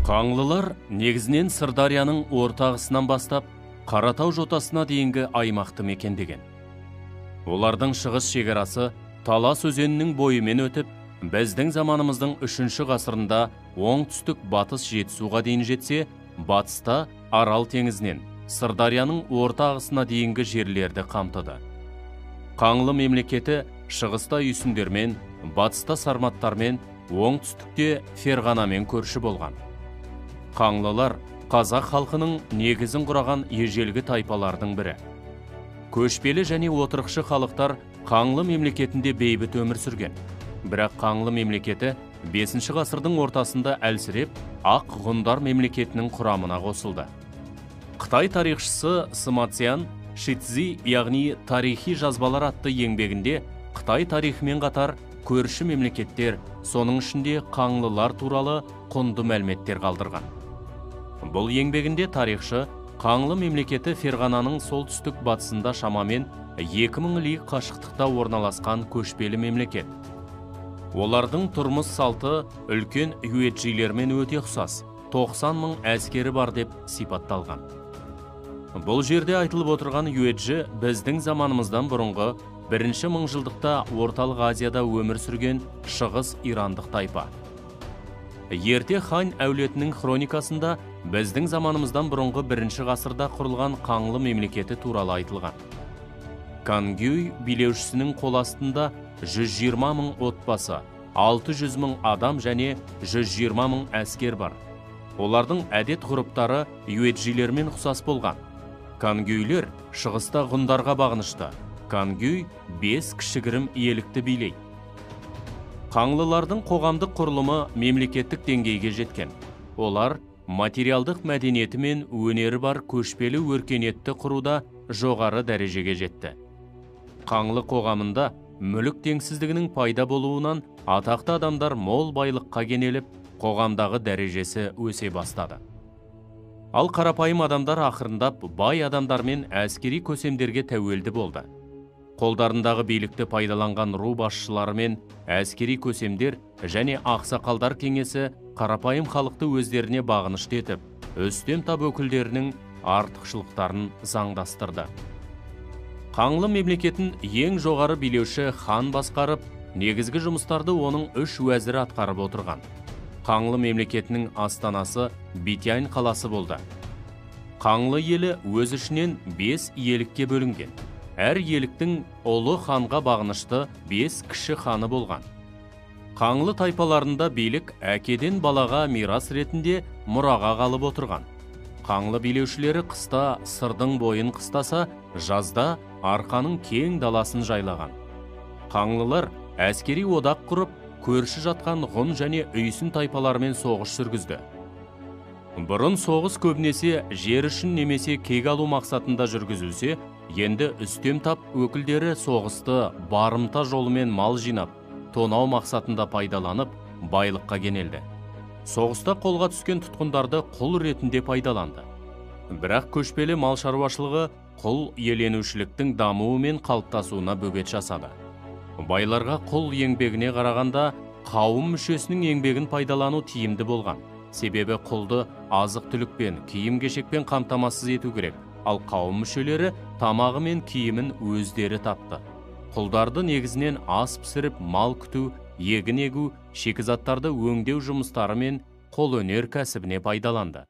Қаңлылар негізінен Сырдарияның ортағысынан бастап Қаратау жотасына дейінгі аймақты мекендеген. Олардың шығыс шекарасы Талас өзенінің бойымен өтіп, біздің заманымыздың 3 ғасырында оңтүстік батыс Жетісуға дейін жетсе, батыста Арал теңізінен Сырдарияның ортағысына дейінгі жерлерді қамтыды. Қаңлы мемлекеті шығыста үйсіндермен, батыста сарматтармен, оңтүстікте Ферғанамен көрші болған. Қаңлылар қазақ халқының негізін құраған ежелгі тайпалардың бірі. Көшпелі және отырықшы халықтар Қаңлы мемлекетінде бейбіт өмір сүрген. Бірақ Қаңлы мемлекеті 5 ғасырдың ортасында әлсіреп, Ақ ғұндар мемлекетінің құрамына қосылды. Қытай тарихшысы Сымациян Шицзи, яғни тарихи жазбалар атты еңбегінде Қытай тарихымен қатар көрші мемлекеттер, соның ішінде Қаңлылар туралы құнды мәліметтер қалдырған. Бұл еңбегінде тарихшы Қаңлы мемлекеті Ферғананың солтүстік батысында шамамен 2000 лиг қашықтықта орналасқан көшпелі мемлекет. Олардың тұрмыс салты үлкен юеджилермен өте ұқсас, 90 000 әскері бар деп сипатталған. Бұл жерде айтылып отырған юеджи біздің заманымыздан бұрынғы 1 мыңжылдықта Орталық Азияда өмір сүрген шығыс ирандық тайпа. Ерте хан әулетінің хроникасында біздің заманымыздан бұрынғы 1 ғасырда құрылған Қаңлы мемлекеті туралы айтылған. Кангюй билеушісінің қол астында 120 000 отбасы, 600 000 адам және 120 000 әскер бар. Олардың әдет-ғұрыптары юеджилермен ұқсас болған. Кангюйлер шығыста ғұндарға бағынышты. Кангюй 5 кішігірім иелікті билейді. Қаңлылардың қоғамдық құрылымы мемлекеттік деңгейге жеткен. Олар материалдық мәдениеті мен өнері бар көшпелі өркениетті құруда жоғары дәрежеге жетті. Қаңлы қоғамында мүлік теңсіздігінің пайда болуынан атақты адамдар мол байлыққа кенеліп, қоғамдағы дәрежесі өсе бастады. Ал қарапайым адамдар ақырындап бай адамдармен әскери көсемдерге тәуелді болды. Қолдарындағы билікті пайдаланған ру басшылары мен әскери көсемдер және ақсақалдар кеңесі қарапайым халықты өздеріне бағынышты етіп, үстем тап өкілдерінің артықшылықтарын заңдастырды. Қаңлы мемлекетін ең жоғары билеуші хан басқарып, негізгі жұмыстарды оның 3 уәзірі атқарып отырған. Қаңлы мемлекетінің астанасы Битянь қаласы болды. Қаңлы елі өз ішінен 5 иелікке бөлінген. Әр иеліктің ұлы ханға бағынышты 5 кіші ханы болған. Қаңлы тайпаларында билік әкеден балаға мирас ретінде мұраға қалып отырған. Қаңлы билеушілері қыста сырдың бойын қыстаса, жазда арқаның кең даласын жайлаған. Қаңлылар әскери одақ құрып, көрші жатқан ғұн және үйсін тайпалармен соғыс жүргізді. Бұрын соғыс көбінесе жер үшін немесе кек алу мақсатында жүргізілсе, енді үстем тап өкілдері соғысты барымта жолымен мал жинап, тонау мақсатында пайдаланып, байлыққа кенелді. Соғыста қолға түскен тұтқындарды құл ретінде пайдаланды. Бірақ көшпелі мал шаруашылығы құл иеленушіліктің дамуы мен қалыптасуына бөгет жасады. Байларға құл еңбегіне қарағанда қауым мүшесінің еңбегін пайдалану тиімді болған. Себебі құлды азық-түлікпен, киім-кешекпен қамтамасыз ету керек, ал қауым мүшелері тамағы мен киімін өздері тапты. Құлдарды негізінен ас пісіріп, мал күту, егін егу, шикізаттарды өңдеу жұмыстары мен қолөнер кәсібіне пайдаланды.